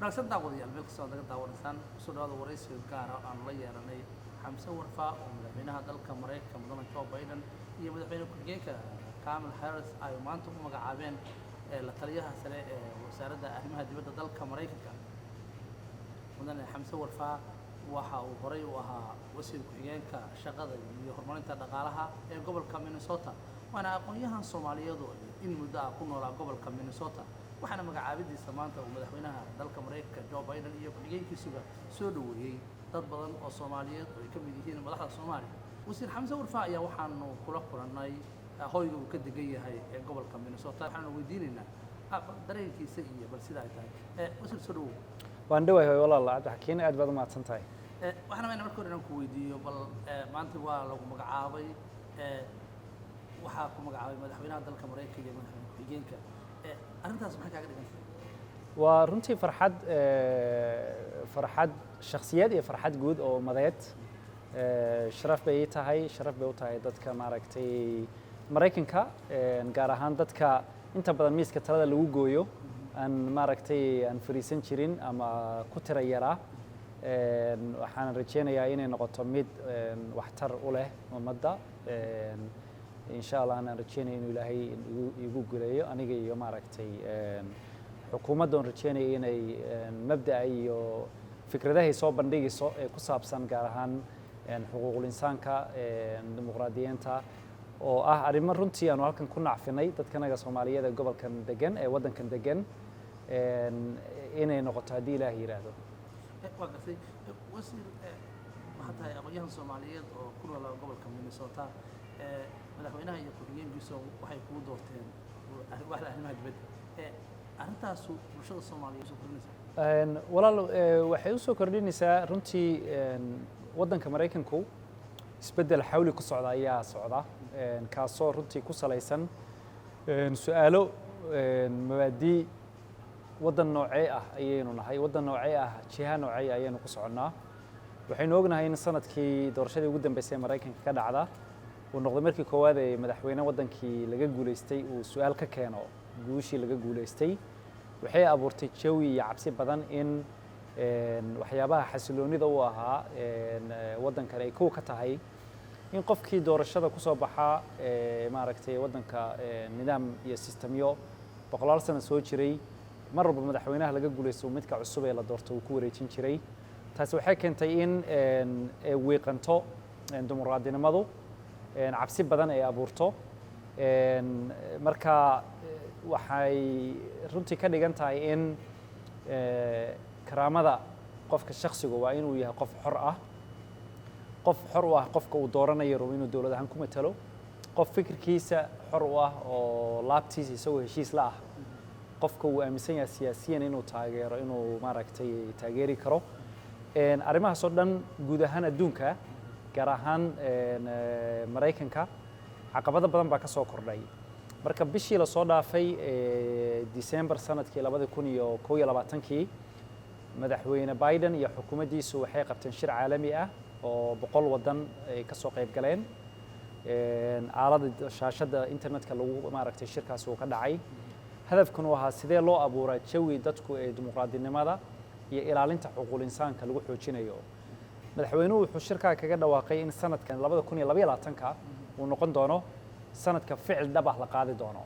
wanaagsan daawadayaal meel kastoo naga daawanaysaan kusoo dhawaada waraysiga gaara aan la yeelanay xamse warfaa oo madaxweynaha dalka Mareykanka mudane Joe Biden iyo madaxweyne ku-xigeenka Kamala Harris ay maanta u magacaabeen la taliyaha sare ee wasaaradda arrimaha dibadda dalka Mareykanka. mudane xamse warfaa waxa uu horay u ahaa wasiir ku-xigeenka shaqada iyo horumarinta dhaqaalaha ee gobolka Minnesota, waana aqoon-yahan Soomaaliyeed oo in muddo ah ku noolaa gobolka Minnesota. waxaana magacaabidiisa maanta uu madaxweynaha dalka Mareykanka Joe Biden iyo ku-xigeenkiisuba soo dhaweeyay dad badan oo Soomaaliyeed oo ay ka mid yihiin madaxda Soomaaliya. wasiir xamse warfaa ayaa waxaanu kula kulannay hoyga uu ka degan yahay ee gobolka Minnesota. waxaanu weydiinaynaa dareenkiisa iyo bal sida ay tahay. wasiir soo dhawow. waan dhawahay walaal Cabdixakiin, aad baad u mahadsan tahay. waxaan rabaa marka hore inaan ku weydiiyo bal maanta waa lagu magacaabay waxaa ku magacaabay madaxweynaha dalka Mareykanka iyo madaxweyne ku-xigeenka. arrintaas maxay kaaga dhigan tahay? waa runtii farxad shakhsiyeed iyo farxad guud oo umadeed. sharaf bay tahay, sharaf bay u tahay dadka maaragtay Mareykanka, gaar ahaan dadka inta badan miiska talada lagu gooyo aan maaragtay aan fariisan jirin ama ku tira yaraa. waxaan rajeynayaa inay noqoto mid waxtar u leh ummadda. insha Allah aan rajeynaya inuu ilaahay igu guleeyo aniga iyo maaragtay xukuumadda aan rajeynaya inay mabda'a iyo fikradahay soo bandhigayso ee ku saabsan gaar ahaan xuquuqul insaanka, dimuqraadiyiinta oo ah arrimo runtii aanu halkan ku nacfinay dadkanaga Soomaaliyeed ee gobolkan degan ee waddankan degan inay noqoto haddii ilaahay yiraahdo. waa gartay wasiir waxaa tahay aqoon-yahan Soomaaliyeed oo ku nool gobolka Minnesota. madaxweynaha iyo ku-xigeenkiisa waxay kugu doorteen waaxda arrimaha dibadda. arrintaas bulshada Soomaaliyeed soo kordhinaysaa? walaal waxay u soo kordhinaysaa runtii waddanka Mareykanku isbeddel xawli ku socda ayaa socda, kaasoo runtii ku salaysan su'aalo mabaadii waddan noocee ah ayaynu nahay, waddan noocee ah, jiha noocee ayaynu ku soconnaa. waxaynu ognahay in sanadkii doorashadii ugu dambeysay ee Mareykanka ka dhacda uu noqday markii koowaad ee madaxweyne waddankii laga guuleystay uu su'aal ka keeno guushii laga guuleystay. waxay abuurtay jawi iyo cabsi badan in waxyaabaha xasiloonida u ahaa waddankan ay kow ka tahay in qofkii doorashada ku soo baxaa maaragtay waddanka nidaam iyo sistemyo boqolaal sano soo jiray mar walba madaxweynaha laga guuleysto midka cusub ee la doorto uu ku wareejin jiray. taasi waxay keentay in wiiqanto dimuqraadinimadu, cabsi badan ay abuurto. marka waxay runtii ka dhigan tahay in karaamada qofka shakhsiga waa inuu yahay qof xor ah, qof xor u ah qofka uu dooranayo rabo inuu dowlad ahaan ku matalo, qof fikirkiisa xor u ah oo laabtiisa isagoo heshiis la ah qofka uu aaminsan yahay siyaasiyan inuu taageero inuu maaragtay taageeri karo. arrimahaas oo dhan guud ahaan adduunka gaar ahaan Mareykanka caqabado badan baa ka soo kordhay. marka bishii la soo dhaafay December sanadkii 2021 madaxweyne Biden iyo xukuumaddiisu waxay qabteen shir caalami ah oo 100 waddan ay ka soo qayb galeen. aalada shaashada internetka lagu maaragtay shirkaas uu ka dhacay. hadafkuna waa sidee loo abuuraa jawi dadku ee dimuqraadinimada iyo ilaalinta xuquuqul insaanka lagu xoojinayo. madaxweynuhu wuxuu shirkaa kaga dhawaaqay in sanadkan 2022 uu noqon doono sanadka ficil dhab ah la qaadi doono.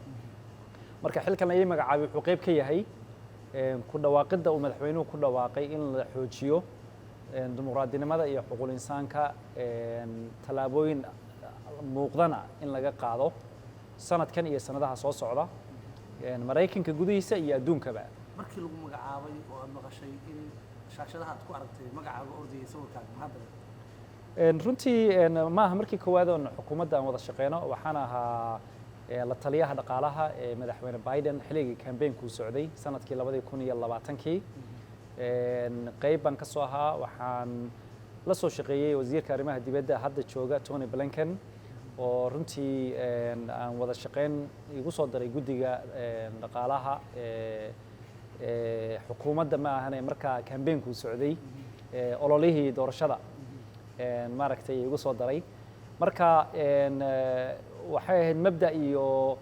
marka xilkan ayay magacaabay wuxuu qayb ka yahay ku dhawaaqidda uu madaxweynuhu ku dhawaaqay in la xoojiyo dimuqraadinimada iyo xuquuqul insaanka, tallaabooyin muuqdana in laga qaado sanadkan iyo sanadaha soo socda Mareykanka gudihiisa iyo adduunkaba. markii lagu magacaabay oo aad maqashay in shaashadaha aad ku aragtay magacaaga ordayay sawirkaaga maxaa dareentay? runtii ma aha markii koowaad oo xukuumadda aan wada shaqeyno. waxaan ahaa la taliyaha dhaqaalaha ee madaxweyne Biden xilligii campaign-ku socday sanadkii 2020. qayb baan ka soo ahaa. waxaan la soo shaqeeyay wasiirka arrimaha dibadda hadda jooga Tony Blinken oo runtii aan wada shaqeyn igu soo daray guddiga dhaqaalaha xukuumadda ma ahane markaa campaign-ku socday ololihii doorashada maaragtay igu soo daray. marka waxay ahayd mabda iyo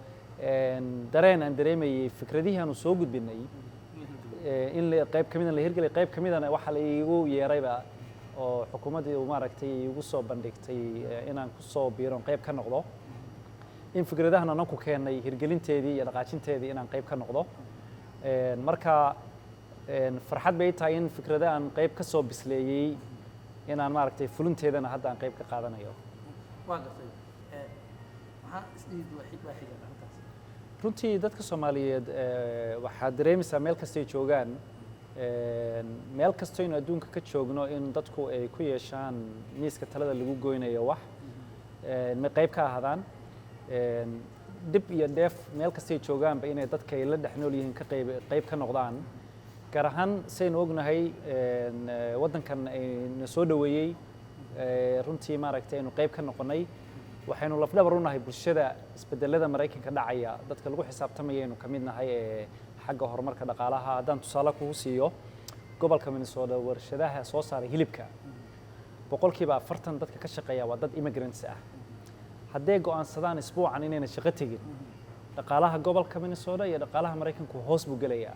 dareen aan dareemayay fikradihii aanu soo gudbinay in qayb ka midana la hirgelay qayb ka midana waxa la iigu yeerayba oo xukuumaddii uu maaragtay iigu soo bandhigtay inaan ku soo biiro qayb ka noqdo in fikradahan aan ku keenay hirgelinteedii iyo dhaqaajinteedii inaan qayb ka noqdo marka farxad bay tahay in fikrada aan qayb ka soo bisleeyey inaan maaragtay fulinteedana hadda aan qayb ka qaadanayo. waa gartay maxaa isdhiidi waa xiga arrintaas runtii dadka Soomaaliyeed waxaad dareemaysaa meel kastay joogaan meel kastoo in adduunka ka joogno in dadku ay ku yeeshaan miiska talada lagu goynayo wax ma qayb ka ahaadaan dib iyo dheef meel kastay joogaanba inay dadka ay la dhex nool yihiin ka qayb ka noqdaan gaar ahaan saynu ognahay waddankan ayna soo dhoweeyey runtii maaragtay aynu qayb ka noqonnay waxaynu lafdhabar u nahay bulshada isbedelada Maraykanka dhacaya dadka lagu xisaabtamayaynu ka mid nahay ee xagga horumarka dhaqaalaha haddaan tusaale kugu siiyo gobolka Minnesota warshadaha soo saaray hilibka boqolkiiba 40 dadka ka shaqeeya waa dad immigrants ah hadday go'aansadaan isbuucan inayna shaqo tegin dhaqaalaha gobolka Minnesota iyo dhaqaalaha Maraykanku hoos buu gelayaa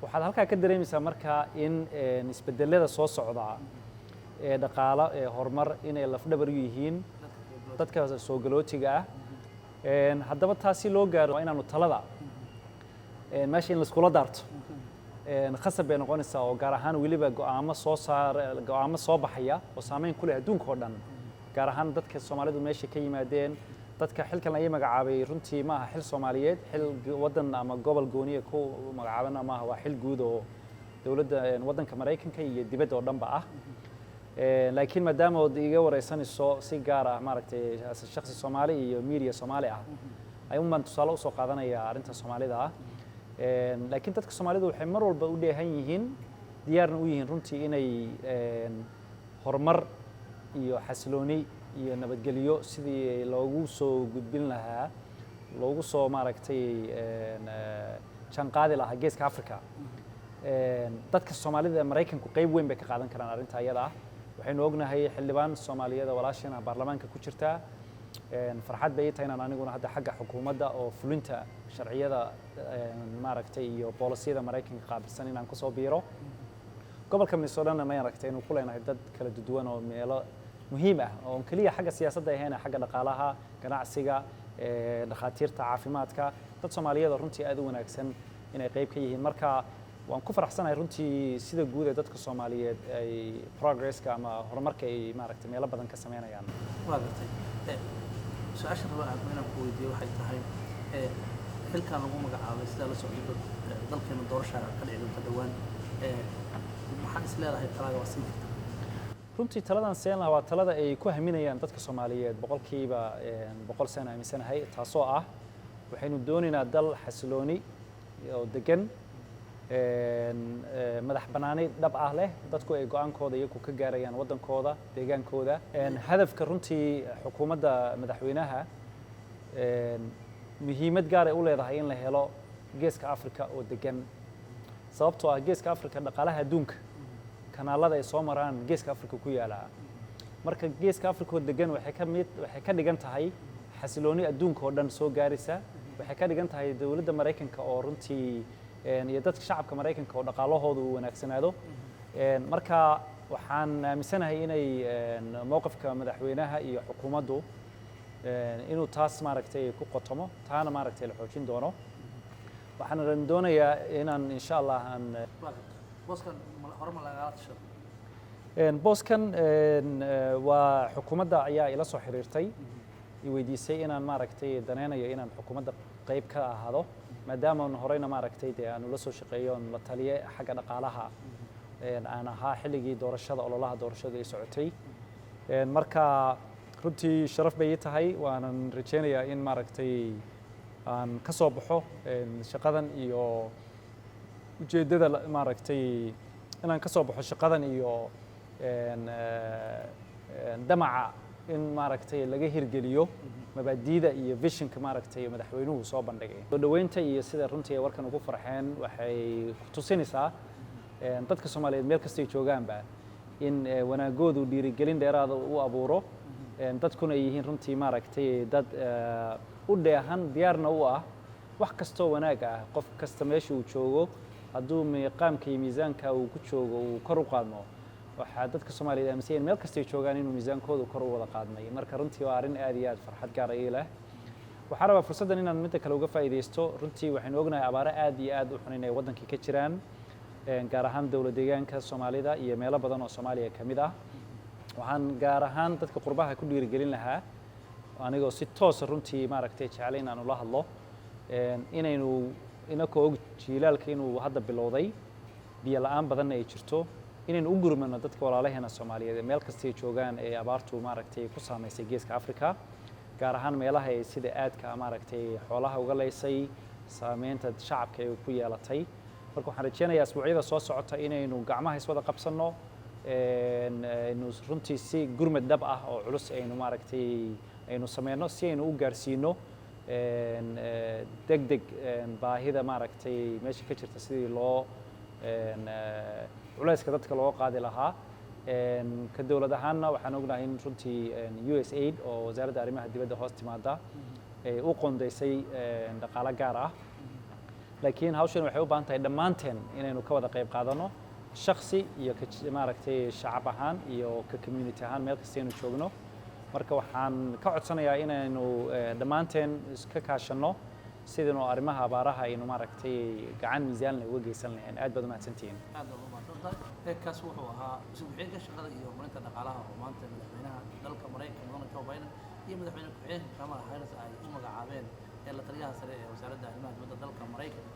waxaad halkaa ka dareemaysaa markaa in isbedelada soo socda ee dhaqaale ee horumar inay lafdhabar u yihiin dadka soo galootiga ah haddaba taasi loo gaaro waa inaanu talada meesha in la iskula daarto khasab bay noqonaysaa oo gaar ahaan weliba go'aamo soo baxaya oo saameyn ku leh adduunka oo dhan gaar ahaan dadka Soomaalidu meesha ka yimaadeen dadka xilkan ay magacaabay runtii ma aha xil Soomaaliyeed xil waddan ama gobol gooniye ku magacaaban ma aha waa xil guud oo dawladda waddanka Maraykanka iyo dibadda oo dhanba ah laakiin maadaama oo iga wareysanayso si gaar ah maaragtay shakhsi Soomaali iyo media Soomaali ah ayuun baan tusaale u soo qaadanayaa arrinta Soomaalida ah laakiin dadka Soomaalidu waxay mar walba u dheehan yihiin diyaarna u yihiin runtii inay horumar iyo xasilooni iyo nabadgelyo sidii loogu soo gudbin lahaa loogu soo maaragtay janqaadi lahaa geeska Afrika dadka Soomaalida ee Maraykanku qayb weyn bay ka qaadan karaan arrinta ayada ah waxaynu ognahay xildhibaan Soomaaliyeed walaashana baarlamaanka ku jirta farxad bay tahay inaan aniguna hadda xagga xukuumadda oo fulinta sharciyada maaragtay iyo boolisiyada Maraykanka qaabilsan inaan ku soo biiro gobolka Minnesota ma aragtay inuu ku leenahay dad kala duwan oo meelo muhiim ah oo kaliya xagga siyaasadda ahayn xagga dhaqaalaha ganacsiga dhakhaatiirta caafimaadka dad Soomaaliyeed runtii aad u wanaagsan inay qayb ka yihiin marka waan ku faraxsanahay runtii sida guud ee dadka Soomaaliyeed ay progresska ama horumarka ay maaragtay meelo badan ka sameynayaan waa gartay su'aasha rabaa inaan ku weydiiyo waxay tahay xilkan lagu magacaabay sida la socdo dalkeena doorashada ka dhacay inta dhawaan maxaan is leedahay talada waa siin kartaa runtii taladan seen lahaa waa talada ay ku haminayaan dadka Soomaaliyeed boqolkiiba 100 sano aaminsanahay taasoo ah waxaynu doonaynaa dal xasilooni oo degan madax banaani dhab ah leh dadku ay go'aankooda iyagu ka gaarayaan waddankooda deegaankooda hadafka runtii xukuumadda madaxweynaha muhiimad gaar ay u leedahay in la helo geeska Afrika oo degan sababtoo ah geeska Afrika dhaqaalaha adduunka kanaalada ay soo maraan geeska Afrika ku yaala marka geeska Afrika oo degan waxay ka dhigan tahay xasilooni adduunka oo dhan soo gaaraysa waxay ka dhigan tahay dawladda Maraykanka oo runtii iyo dadka shacabka Maraykanka oo dhaqaalahoodu u wanaagsanaado marka waxaan aaminsanahay inay mowqifka madaxweynaha iyo xukuumaddu inuu taas maaragtay ku qotomo taana maaragtay la xoojin doono waxaan doonayaa inaan insha Allah aan booskan hore ma lagala tasho booskan waa xukuumadda ayaa ila soo xiriirtay i weydiisay inaan maaragtay daneynayo inaan xukuumadda qayb ka ahaado maadaama aan horeyna maaragtay aan ula soo shaqeeyo la taliye xagga dhaqaalaha aan ahaa xilligii doorashada ololaha doorashada ay socotay marka runtii sharaf bay tahay waanan rajeynayaa in maaragtay aan ka soo baxo shaqadan iyo ujeedada maaragtay inaan ka soo baxo shaqadan iyo damaca in maaragtay laga hirgeliyo mabaadiida iyo visionka maaragtay madaxweynuhu soo bandhigay soo dhaweynta iyo sida runtii ay warkan ugu farxeen waxay ku tusinaysaa dadka Soomaaliyeed meel kasta ay joogaanba in wanaagoodu dhiirigelin dheeraad u abuuro dadkuna ay yihiin runtii maaragtay dad u dheehan diyaarna u ah wax kastoo wanaag ah qof kasta meesha uu joogo hadduu meeqaamka iyo miisaanka uu ku joogo uu kor u qaadmo waxaa dadka Soomaaliyeed aaminsan yihiin meel kasta ay joogaan inuu miisaankoodu kor u wada qaadmay marka runtii waa arrin aad iyo aad farxad gaar ah ii leh waxaan rabaa fursaddan inaan midda kale uga faa'iidaysto runtii waxaynu ognahay abaaro aad iyo aad u xun inay waddankii ka jiraan gaar ahaan dowlad deegaanka Soomaalida iyo meelo badan oo Soomaaliya ka mid ah waxaan gaar ahaan dadka qurbaha ku dhiirigelin lahaa anigoo si toos ah runtii maaragtay jecel in aan ula hadlo inaynu inakoo og jiilaalka inuu hadda bilowday biyo la'aan badanna ay jirto inaynu u gurmano dadka walaalaheena Soomaaliyeed ee meel kasta ay joogaan ee abaartu maaragtay ku saameysay geeska Afrika gaar ahaan meelaha ay sida aadka maaragtay xoolaha uga leysay saameynta shacabka ay ku yeelatay marka waxaan rajeynayaa asbuucyada soo socota inaynu gacmaha iswada qabsanno aynu runtii si gurmad dhab ah oo culus aynu maaragtay aynu sameyno si aynu u gaarsiino degdeg baahida maaragtay meesha ka jirta sidii loo culayska dadka loo qaadi lahaa ka dowlad ahaanna waxaan ognahay in runtii USAID oo wasaaradda arrimaha dibadda hoos timaada ay u qoondeysay dhaqaale gaar ah laakiin hawshan waxay u baahan tahay dhammaanteen inaynu ka wada qayb qaadano shakhsi iyo maaragtay shacab ahaan iyo ka community ahaan meel kasta aynu joogno marka waxaan ka codsanayaa inaynu dhammaanteen iska kaashanno sidaynu arrimaha abaaraha aynu maaragtay gacan miisaan leh uga geysan lahayn aad baad u mahadsantihiin aad baad u mahadsantahay kaas wuxuu ahaa isugu-xigeenka shaqada iyo horumarinta dhaqaalaha oo maanta madaxweynaha dalka Mareykanka mudane Joe Biden iyo madaxweyne ku-xigeenka Kamala Harris ay u magacaabeen la taliyaha sare ee wasaaradda arrimaha dibadda dalka Mareykanka